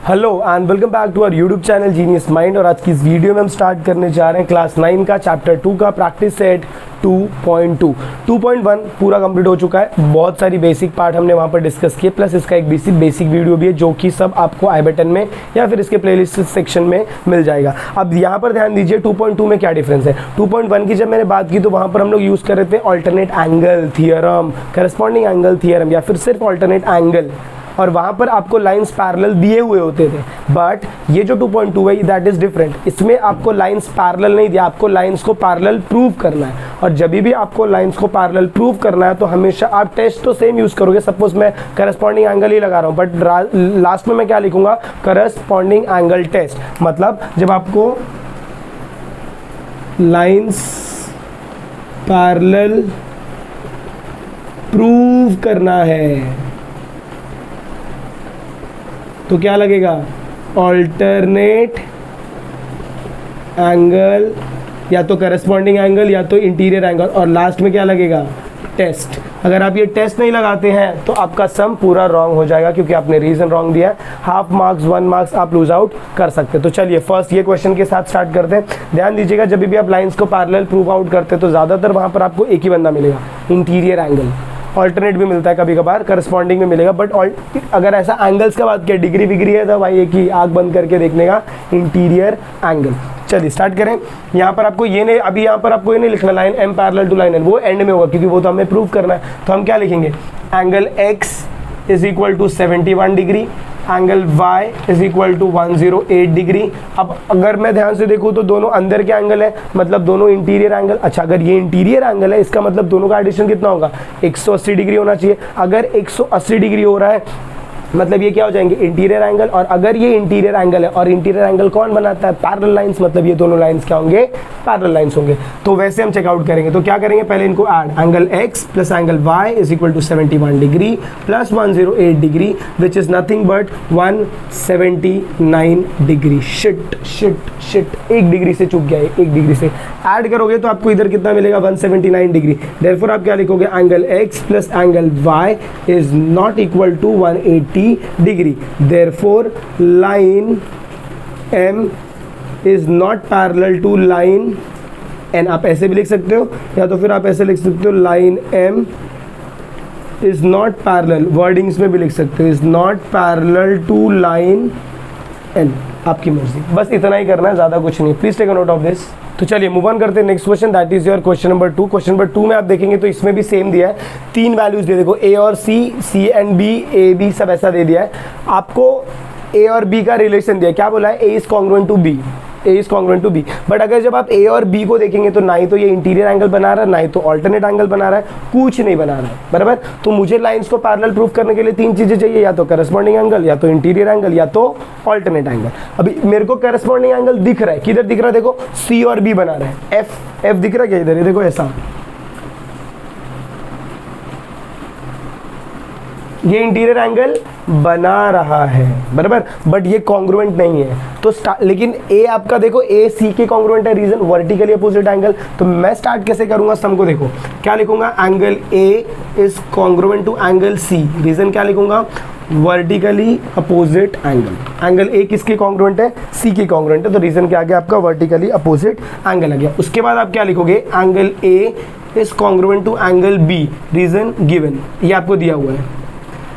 Hello and welcome back to our YouTube channel genius mind. और आज की इस वीडियो में हम स्टार्ट करने जा रहे हैं क्लास 9 का चैप्टर 2 का प्रैक्टिस सेट 2.2। 2.1 पूरा कंप्लीट हो चुका है। बहुत सारी बेसिक पार्ट हमने वहाँ पर डिस्कस किए, प्लस इसका एक बेसिक वीडियो भी है जो कि सब आपको आई बटन में या फिर इसके प्लेलिस्ट सेक्शन में मिल जाएगा। अब यहाँ पर ध्यान दीजिए 2.2 में क्या डिफरेंस है। 2.1 की जब मैंने बात की तो वहाँ पर हम लोग यूज़ कर रहे थे alternate angle theorem, corresponding angle theorem या फिर सिर्फ ऑल्टरनेट एंगल, और वहाँ पर आपको लाइंस पैरेलल दिए हुए होते थे। बट ये जो 2.2 है दैट इज़ डिफरेंट। इसमें आपको लाइंस पैरेलल नहीं दिया, आपको लाइंस को पैरेलल प्रूव करना है। और जब भी आपको लाइंस को पैरेलल प्रूव करना है तो हमेशा आप टेस्ट तो सेम यूज़ करोगे। सपोज मैं करस्पॉन्डिंग एंगल ही लगा रहा हूँ, बट लास्ट में मैं क्या लिखूँगा, करस्पॉन्डिंग एंगल टेस्ट। मतलब जब आपको लाइंस पैरेलल प्रूव करना है तो क्या लगेगा, ऑल्टरनेट एंगल या तो करस्पॉन्डिंग एंगल या तो इंटीरियर एंगल, और लास्ट में क्या लगेगा, टेस्ट। अगर आप ये टेस्ट नहीं लगाते हैं तो आपका सम पूरा रॉन्ग हो जाएगा क्योंकि आपने रीजन रॉन्ग दिया है। हाफ मार्क्स 1 मार्क्स आप लूज आउट कर सकते हैं। तो चलिए फर्स्ट ये क्वेश्चन के साथ स्टार्ट करते हैं। ध्यान दीजिएगा जब भी आप लाइंस को पैरेलल प्रूव आउट करते हैं तो ज़्यादातर वहाँ पर आपको एक ही बंदा मिलेगा, इंटीरियर एंगल। ऑल्टरनेट भी मिलता है कभी कभार, करस्पॉन्डिंग में मिलेगा, बट अगर ऐसा एंगल्स का बात किया, डिग्री विग्री है तो भाई एक ही आँख बंद करके देखने का, इंटीरियर एंगल। चलिए स्टार्ट करें। यहाँ पर आपको ये नहीं, अभी यहाँ पर आपको ये नहीं लिखना line M parallel to line N, वो एंड में होगा क्योंकि वो तो हमें प्रूव करना है। तो हम क्या लिखेंगे, angle x is equal to 71 degree, angle y is equal to 108 degree. अब अगर मैं ध्यान से देखूँ तो दोनों अंदर के एंगल है, मतलब दोनों इंटीरियर एंगल। अच्छा, अगर ये इंटीरियर एंगल है इसका मतलब दोनों का एडिशन कितना होगा, 180 डिग्री होना चाहिए। अगर 180 डिग्री हो रहा है मतलब ये क्या हो जाएंगे, इंटीरियर एंगल। और अगर ये इंटीरियर एंगल है, और इंटीरियर एंगल कौन बनाता है, पैरेलल लाइंस, मतलब ये दोनों लाइंस क्या होंगे, पैरेलल लाइंस होंगे। तो वैसे हम चेकआउट करेंगे तो क्या करेंगे, पहले इनको add, angle x plus angle y is equal to 71 degree plus 108 degree which is nothing but 179 degree. Shit 1 degree से चूक गया है, 1 डिग्री से ऐड करोगे तो आपको इधर कितना मिलेगा, 179 डिग्री। देयरफॉर आप क्या लिखोगे, angle x plus angle y is not equal to 180 degree. Therefore line M is not parallel to line N। आप ऐसे भी लिख सकते हो या तो फिर आप ऐसे लिख सकते हो, line M is not parallel, wordings में भी लिख सकते हो, is not parallel to line N। आपकी मर्जी, बस इतना ही करना है, ज़्यादा कुछ नहीं। Please take a note of this. तो चलिए मूव ऑन करते हैं next question, that is your question number 2। Question number 2 में आप देखेंगे तो इसमें भी सेम दिया है, 3 वैल्यूज दे, देखो ए और सी एंड बी, ए बी सब ऐसा दे दिया है। आपको ए और बी का रिलेशन दिया है, क्या बोला है, A is congruent to B, A is congruent to B. But अगर जब आप ए और बी को देखेंगे तो ना ही तो ये इंटीरियर एंगल बना रहा है, ना ही तो ऑल्टरनेट एंगल बना रहा है, कुछ नहीं बना रहा है, बराबर। तो मुझे लाइंस को पैरेलल प्रूफ करने के लिए 3 चीजें चाहिए, या तो करस्पॉन्डिंग एंगल, या तो इंटीरियर एंगल, या तो ऑल्टरनेट एंगल। अभी मेरे को करस्पॉन्डिंग एंगल दिख रहा है, किधर दिख रहा है, देखो सी और बी बना रहा है, एफ दिख रहा है क्या इधर, ये देखो ऐसा, ये इंटीरियर एंगल बना रहा है, बराबर, बट ये कॉन्ग्रुएंट नहीं है। तो लेकिन ए आपका देखो, ए सी के कॉन्ग्रुएंट है, रीजन वर्टिकली अपोजिट एंगल। तो मैं स्टार्ट कैसे करूंगा, सम को देखो क्या लिखूंगा, angle A is congruent to angle C, reason क्या लिखूंगा, vertically opposite angle. Angle A किसके कॉन्ग्रुएंट है, सी के कॉन्ग्रुएंट है, तो रीजन क्या आ गया आपका, वर्टिकली अपोजिट एंगल आ गया। उसके बाद आप क्या लिखोगे, angle A is congruent to angle B, reason given, ये आपको दिया हुआ है।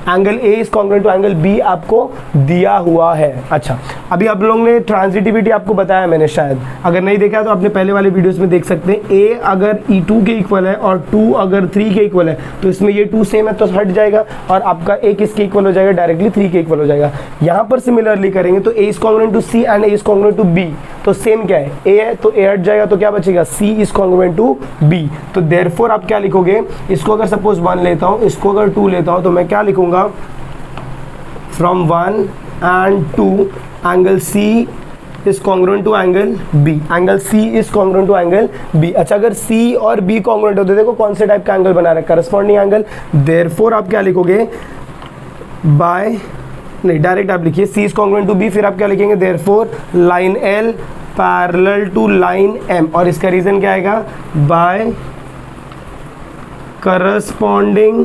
Angle A is congruent to angle B आपको दिया हुआ है। अच्छा, अभी आप लोगों ने ट्रांजिटिविटी आपको बताया मैंने, शायद अगर नहीं देखा तो आपने पहले वाले वीडियोस में देख सकते हैं। ए अगर E2 के इक्वल है और 2 अगर 3 के इक्वल है तो इसमें ये 2 सेम है तो हट जाएगा, और आपका ए किसके इक्वल हो जाएगा, डायरेक्टली 3 के इक्वल हो जाएगा। यहाँ पर सिमिलरली करेंगे तो A is congruent to C and A is congruent to B, तो सेम क्या है, ए है तो ए हट जाएगा, तो क्या बचेगा, सी इज कॉन्ग्रुएंट टू बी। तो देयरफॉर आप क्या लिखोगे, इसको अगर सपोज 1 लेता हूँ, इसको अगर 2 लेता हूँ, तो मैं क्या लिखूंगा, from 1 and 2 angle C is congruent to angle B, angle C is congruent to angle B। अच्छा, अगर C और B congruent होते, देखो कौन से टाइप का एंगल बना रहा है, करस्पॉन्डिंग एंगल। देयरफॉर आप क्या लिखोगे, बाय, नहीं डायरेक्ट आप लिखिए C is congruent to B, फिर आप क्या लिखेंगे, therefore line L parallel to line M, और इसका रीजन क्या आएगा, बाय करस्पॉन्डिंग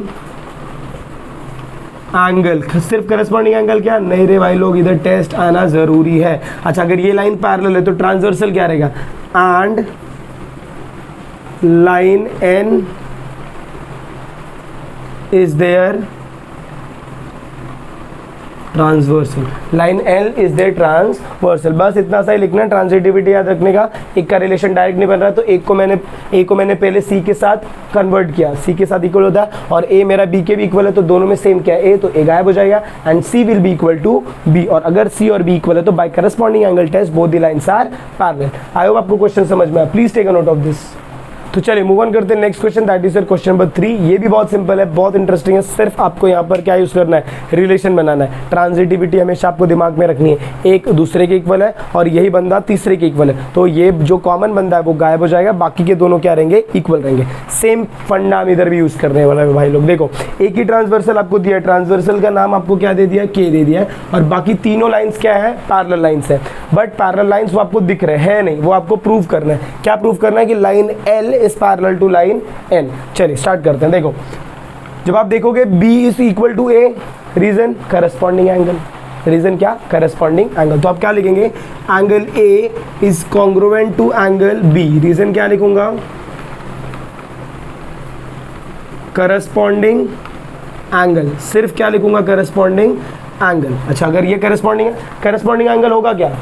एंगल, सिर्फ करस्पॉन्डिंग एंगल क्या नहीं रे भाई लोग, इधर टेस्ट आना जरूरी है। अच्छा अगर ये लाइन पैरेलल है तो ट्रांसवर्सल क्या रहेगा, and line N is their transversal, line L is their transversal. बस इतना सा ही लिखना है, ट्रांजिटिविटी याद रखने का, एक का रिलेशन डायरेक्ट नहीं बन रहा, तो एक को मैंने पहले सी के साथ कन्वर्ट किया, सी के साथ इक्वल होता है, और ए मेरा बी के भी इक्वल है, तो दोनों में सेम क्या है ए, तो ए गायब हो जाएगा, and C will be equal to B. और अगर सी और बी इक्वल है तो by corresponding angle test both the lines are parallel. I hope आपको क्वेश्चन समझ में आया, please take a note of this. तो चलिए मूव ऑन करते हैं next question, that is your question number 3। ये भी बहुत सिंपल है, बहुत इंटरेस्टिंग है, सिर्फ आपको यहाँ पर क्या यूज करना है, रिलेशन बनाना है। ट्रांजिटिविटी हमेशा आपको दिमाग में रखनी है, एक दूसरे के इक्वल है और यही बंदा तीसरे के इक्वल है, तो ये जो कॉमन बंदा है वो गायब हो जाएगा, बाकी के दोनों क्या रहेंगे, इक्वल रहेंगे। सेम फंडा हम इधर भी यूज करने वाला है भाई लोग। देखो एक ही ट्रांसवर्सल आपको दिया है, ट्रांसवर्सल का नाम आपको क्या दे दिया है, के दे दिया है, और बाकी तीनों लाइन्स क्या है, पैरेलल लाइन्स है। बट पैरेलल लाइन्स वो आपको दिख रहे हैं नहीं, वो आपको प्रूव करना है। क्या प्रूव करना है कि line L is parallel to line N. चलिए स्टार्ट करते हैं। देखो जब आप देखोगे B is equal to A, reason corresponding angle, reason क्या, करस्पॉन्डिंग एंगल, तो आप क्या लिखेंगे, angle A is congruent to angle B, reason क्या लिखूंगा, करस्पॉन्डिंग एंगल, सिर्फ क्या लिखूंगा, करस्पॉन्डिंग एंगल। अच्छा अगर ये करस्पॉन्डिंग एंगल होगा क्या,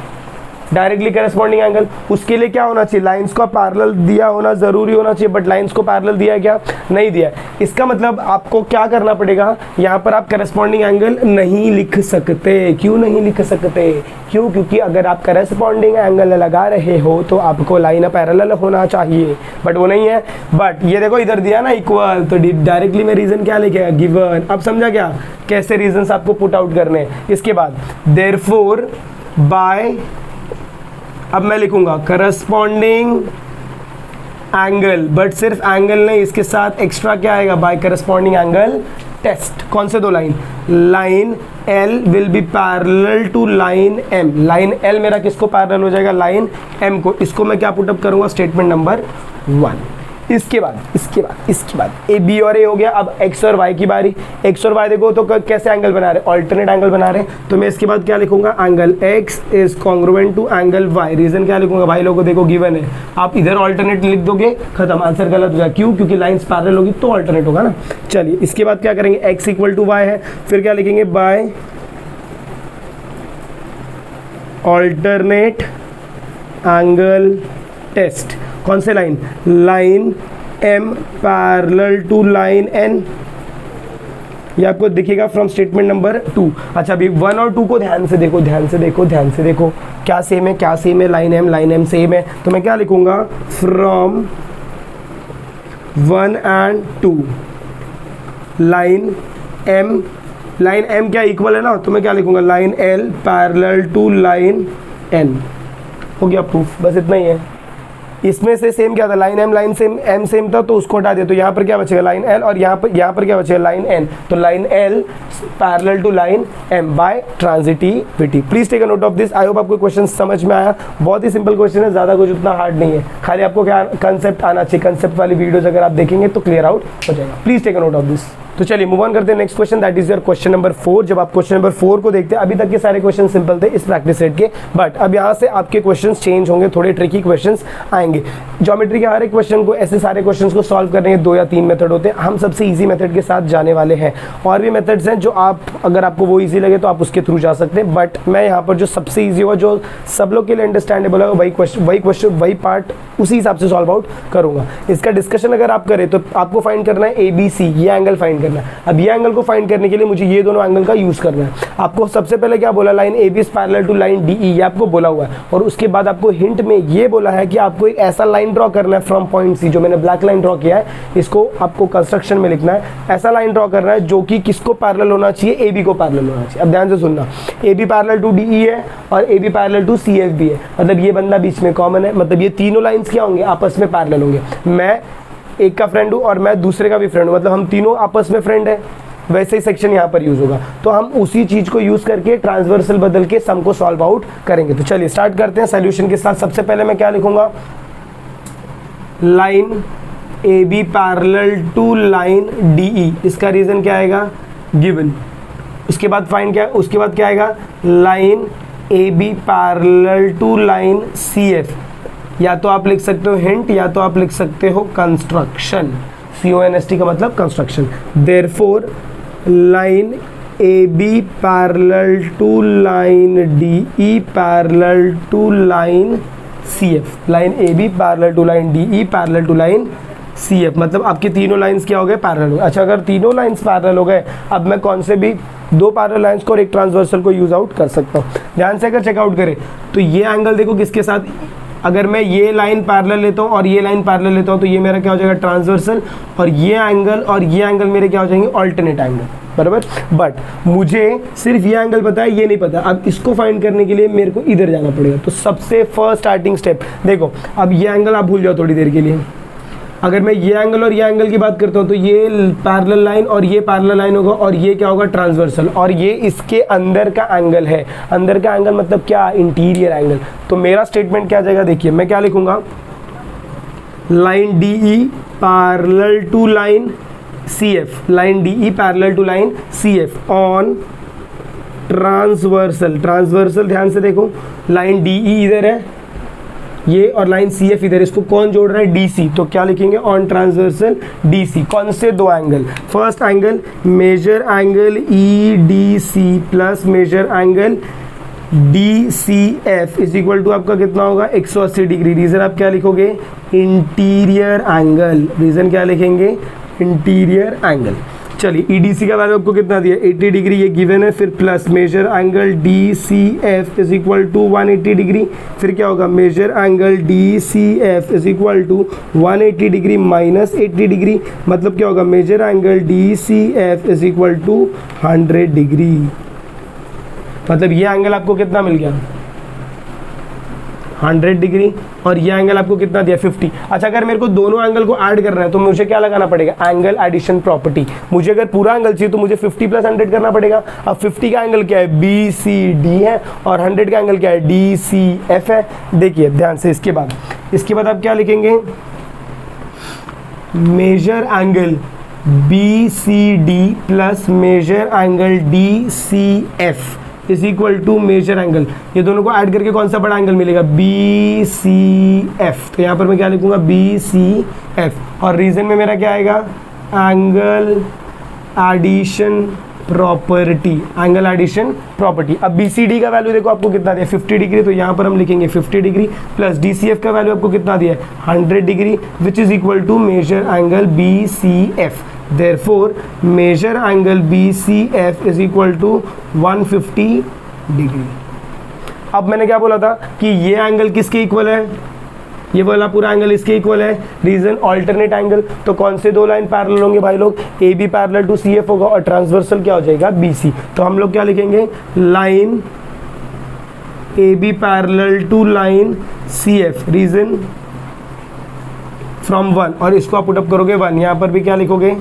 डायरेक्टली करस्पॉन्डिंग एंगल, उसके लिए क्या होना चाहिए, लाइंस को पैरेलल दिया होना जरूरी होना चाहिए, बट लाइंस को पैरेलल दिया है क्या, नहीं दिया है। इसका मतलब आपको क्या करना पड़ेगा, यहाँ पर आप करस्पॉन्डिंग एंगल नहीं लिख सकते। क्यों नहीं लिख सकते, क्यों, क्योंकि अगर आप करस्पॉन्डिंग एंगल लगा रहे हो तो आपको लाइन पैरेलल होना चाहिए, बट वो नहीं है। बट ये देखो इधर दिया ना इक्वल, तो डायरेक्टली में रीजन क्या लिखेगा, गिवन। अब समझा क्या, कैसे रीजन आपको पुट आउट करने हैं। इसके बाद देयरफॉर बाय, अब मैं लिखूंगा करस्पॉन्डिंग एंगल, बट सिर्फ एंगल नहीं, इसके साथ एक्स्ट्रा क्या आएगा, बाय करस्पॉन्डिंग एंगल टेस्ट। कौन से दो line, line L will be parallel to line M, line L मेरा किसको पैरेलल हो जाएगा, लाइन एम को। इसको मैं क्या पुटअप करूंगा, स्टेटमेंट नंबर 1। इसके बाद ए बी और ए हो गया। अब एक्स और वाई की बारी, एक्स और वाई देखो तो कैसे एंगल बना रहे, ऑल्टरनेट एंगल बना रहे, तो मैं इसके बाद क्या लिखूंगा, angle X is congruent to angle Y, reason क्या लिखूंगा, भाई लोगों देखो गिवन है, आप इधर ऑल्टरनेट लिख दोगे, खत्म, आंसर गलत हो जाएगा। क्यों, क्योंकि लाइंस पैरेलल होगी तो ऑल्टरनेट होगा ना। चलिए इसके बाद क्या करेंगे, एक्स इक्वल टू वाई है, फिर क्या लिखेंगे, बाय ऑल्टरनेट एंगल टेस्ट। कौन से line, line M parallel to line N, ये आपको दिखेगा फ्रॉम स्टेटमेंट नंबर 2। अच्छा अभी 1 और 2 को ध्यान से देखो, क्या सेम है, लाइन एम सेम है, तो मैं क्या लिखूंगा, फ्रॉम 1 एंड 2 लाइन एम क्या इक्वल है ना, तो मैं क्या लिखूंगा, line L parallel to line N. हो गया प्रूफ, बस इतना ही है। इसमें से सेम क्या था, लाइन एम सेम था, तो उसको हटा दिया, तो यहाँ पर क्या बचेगा, लाइन एल, और यहाँ पर क्या बचेगा, लाइन एन, तो line L parallel to line M by transitivity. Please take a note of this. I hope आपको क्वेश्चन समझ में आया, बहुत ही सिंपल क्वेश्चन है, ज़्यादा कुछ उतना हार्ड नहीं है, खाली आपको क्या कंसेप्ट आना चाहिए। कंसेप्ट वाली वीडियोज अगर आप देखेंगे तो क्लियर आउट हो जाएगा। Please take a note of this. तो चलिए मूव ऑन करते हैं next question, that is your question number 4। जब आप क्वेश्चन नंबर 4 को देखते हैं, अभी तक के सारे क्वेश्चन सिंपल थे इस प्रैक्टिस सेट के, बट अब यहाँ से आपके क्वेश्चंस चेंज होंगे, थोड़े ट्रिकी क्वेश्चंस आएंगे। ज्योमेट्री के हर एक क्वेश्चन को, ऐसे सारे क्वेश्चंस को सॉल्व करने के 2 या 3 मेथड होते हैं, हम सबसे ईजी मेथड के साथ जाने वाले हैं। और भी मेथड्स हैं जो आप, अगर आपको वो ईजी लगे तो आप उसके थ्रू जा सकते हैं, बट मैं यहाँ पर जो सबसे ईजी होगा, जो सब लोग के लिए अंडरस्टैंडेबल है, वही पार्ट उसी हिसाब से सॉल्व आउट करूँगा। इसका डिस्कशन अगर आप करें तो आपको फाइंड करना है ABC, ये एंगल फाइंड करना है। अब ये एंगल को फाइंड करने के लिए मुझे ये दोनों एंगल का यूज करना है। आपको सबसे पहले क्या बोला, line AB is parallel to line DE, ये आपको बोला हुआ है, और उसके बाद आपको हिंट में ये बोला है कि आपको एक ऐसा लाइन ड्रॉ करना है फ्रॉम पॉइंट C, जो मैंने ब्लैक लाइन ड्रॉ किया है, इसको आपको कंस्ट्रक्शन में लिखना है। ऐसा लाइन ड्रॉ करना है जो कि किसको पैरेलल होना चाहिए, AB को पैरेलल होना चाहिए। अब ध्यान से सुनना, AB पैरेलल टू DE है और AB पैरेलल टू CF भी है, मतलब ये बंदा बीच में कॉमन है, मतलब ये तीनों लाइंस क्या होंगे, आपस में पैरेलल होंगे। मैं एक का फ्रेंड हूँ और मैं दूसरे का भी फ्रेंड हूँ, मतलब हम तीनों आपस में फ्रेंड है। वैसे ही सेक्शन यहाँ पर यूज होगा, तो हम उसी चीज को यूज करके ट्रांसवर्सल बदल के सम को सॉल्व आउट करेंगे। तो चलिए स्टार्ट करते हैं सॉल्यूशन के साथ। सबसे पहले मैं क्या लिखूंगा, line AB parallel to line DE, इसका रीजन क्या आएगा, गिवन। उसके बाद फाइंड क्या, उसके बाद क्या आएगा, line A B parallel to line C F, या तो आप लिख सकते हो हिंट या तो आप लिख सकते हो कंस्ट्रक्शन, CONST का मतलब construction. Therefore line A B parallel to line D E parallel to line C F, line A B parallel to line D E parallel to line C F, मतलब आपके तीनों लाइंस क्या हो गए, parallel हो गए। अच्छा, अगर तीनों लाइंस पैरेलल हो गए, अब मैं कौन से भी दो पैरेलल लाइंस को और एक ट्रांसवर्सल को यूज आउट कर सकता हूँ। ध्यान से अगर चेकआउट करें तो ये एंगल देखो किसके साथ, अगर मैं ये लाइन पैरेलल लेता हूँ और ये लाइन पैरेलल लेता हूँ तो ये मेरा क्या हो जाएगा, ट्रांसवर्सल, और ये एंगल मेरे क्या हो जाएंगे, ऑल्टरनेट एंगल, बराबर। बट मुझे सिर्फ ये एंगल पता है, ये नहीं पता। अब इसको फाइंड करने के लिए मेरे को इधर जाना पड़ेगा। तो सबसे फर्स्ट स्टार्टिंग स्टेप देखो, अब ये एंगल आप भूल जाओ थोड़ी देर के लिए। अगर मैं ये एंगल और ये एंगल की बात करता हूँ तो ये पैरेलल लाइन और ये पैरेलल लाइन होगा, और ये क्या होगा, ट्रांसवर्सल, और ये इसके अंदर का एंगल है। अंदर का एंगल मतलब क्या, इंटीरियर एंगल। तो मेरा स्टेटमेंट क्या जाएगा, देखिए मैं क्या लिखूंगा, line D E parallel to line C F, line D E parallel to line C F on transversal. Transversal ध्यान से देखो, लाइन डी ई इधर है ये, और लाइन सी एफ इधर, इसको कौन जोड़ रहा है, डी सी। तो क्या लिखेंगे, ऑन ट्रांसवर्सल डी सी। कौन से दो angle, first angle measure angle E D C plus measure angle D C F is equal to आपका कितना होगा, 180 डिग्री। रीजन आप क्या लिखोगे, इंटीरियर एंगल। रीजन क्या लिखेंगे, इंटीरियर एंगल। चलिए ईडीसी का वैल्यू आपको कितना दिया, 80 डिग्री, ये गिवन है। फिर plus measure angle D C F is equal to 180 degree. फिर क्या होगा, measure angle D C F is equal to 180 degree minus 80 degree, मतलब क्या होगा, measure angle D C F is equal to 100 degree. मतलब ये एंगल आपको कितना मिल गया, 100 डिग्री, और ये एंगल आपको कितना दिया, 50। अच्छा, अगर मेरे को दोनों एंगल को ऐड करना है तो मुझे क्या लगाना पड़ेगा, एंगल एडिशन प्रॉपर्टी। मुझे अगर पूरा एंगल चाहिए तो मुझे 50 प्लस 100 करना पड़ेगा। अब 50 का एंगल क्या है, BCD है, और 100 का एंगल क्या है, DCF है। देखिए ध्यान से, इसके बाद आप क्या लिखेंगे, measure angle BCD plus measure angle DCF is equal to measure angle, ये दोनों को ऐड करके कौन सा बड़ा एंगल मिलेगा, BCF। तो यहाँ पर मैं क्या लिखूंगा, BCF, और रीजन में मेरा क्या आएगा, angle addition property, angle addition property. अब BCD का वैल्यू देखो आपको कितना दिया, 50 डिग्री, तो यहाँ पर हम लिखेंगे 50 डिग्री प्लस DCF का वैल्यू आपको कितना दिया है, 100 degree, which is equal to measure angle BCF। Therefore, measure angle BCF is equal to 150 degree. अब मैंने क्या बोला था कि ये एंगल किसके इक्वल है, ये वाला पूरा एंगल इसके इक्वल है। Reason alternate angle. तो कौन से दो लाइन पैरेलल होंगे भाई लोग, A B parallel to C F होगा, और ट्रांसवर्सल क्या हो जाएगा, BC। तो हम लोग क्या लिखेंगे, line A B parallel to line C F, reason from 1, और इसको आप पुटअप करोगे 1, यहाँ पर भी क्या लिखोगे,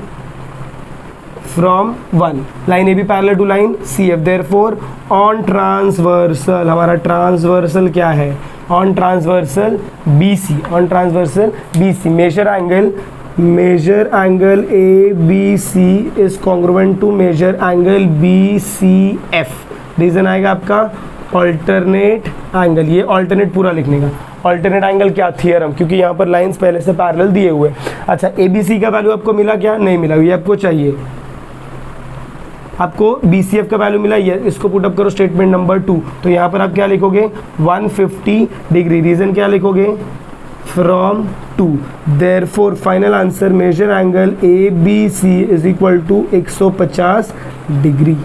from 1, line A B parallel to line C F. Therefore on transversal, हमारा ट्रांसवर्सल क्या है, on transversal BC, on transversal BC measure angle ABC is congruent to measure angle BCF। Reason आएगा आपका ऑल्टरनेट एंगल, ये alternate पूरा लिखने का, alternate angle क्या, थ्योरम, क्योंकि यहाँ पर लाइंस पहले से पैरेलल दिए हुए। अच्छा, ABC का वैल्यू आपको मिला क्या, नहीं मिला, ये आपको चाहिए, आपको BCF का वैल्यू मिला, ये इसको पुटअप करो स्टेटमेंट नंबर 2। तो यहाँ पर आप क्या लिखोगे, 150 डिग्री। रीजन क्या लिखोगे, from 2। Therefore final answer measure angle ABC is equal to 150 degree.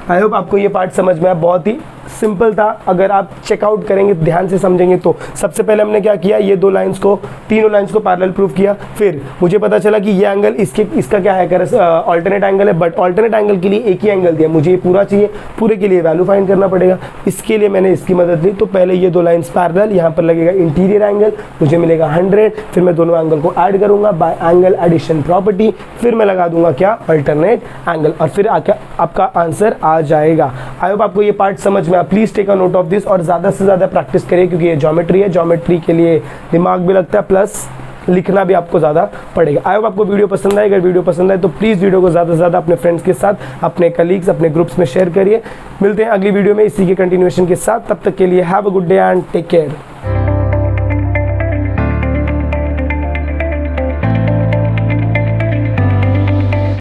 I hope आपको ये पार्ट समझ में आया, बहुत ही सिंपल था। अगर आप चेकआउट करेंगे, ध्यान से समझेंगे तो सबसे पहले हमने क्या किया, ये दो लाइंस को, तीनों लाइंस को पैरेलल प्रूफ किया। फिर मुझे पता चला कि ये एंगल इसका क्या है, ऑल्टरनेट एंगल है, बट ऑल्टरनेट एंगल के लिए एक ही एंगल दिया, मुझे ये पूरा चाहिए, पूरे के लिए वैल्यू फाइंड करना पड़ेगा। इसके लिए मैंने इसकी मदद ली। तो पहले ये दो लाइंस पैरेलल, यहाँ पर लगेगा इंटीरियर एंगल, मुझे मिलेगा 100, फिर मैं दोनों एंगल को ऐड करूंगा बाय एंगल एडिशन प्रॉपर्टी, फिर मैं लगा दूंगा क्या, अल्टरनेट एंगल, और फिर आपका आंसर आ जाएगा। आई होप आपको ये पार्ट समझ में आया। Please take a note of this और ज़्यादा से ज़्यादा प्रैक्टिस करिए, क्योंकि ये ज्योमेट्री है, ज्योमेट्री के लिए दिमाग भी लगता है, प्लस लिखना भी आपको ज़्यादा पड़ेगा। आई होप आपको वीडियो पसंद आए। अगर वीडियो पसंद आए तो प्लीज़ वीडियो को ज़्यादा से ज़्यादा अपने फ्रेंड्स के साथ, अपने कलीग्स, अपने ग्रुप्स में शेयर करिए। मिलते हैं अगली वीडियो में इसी के कंटिन्यूएशन के साथ। तब तक के लिए have a good day and take care.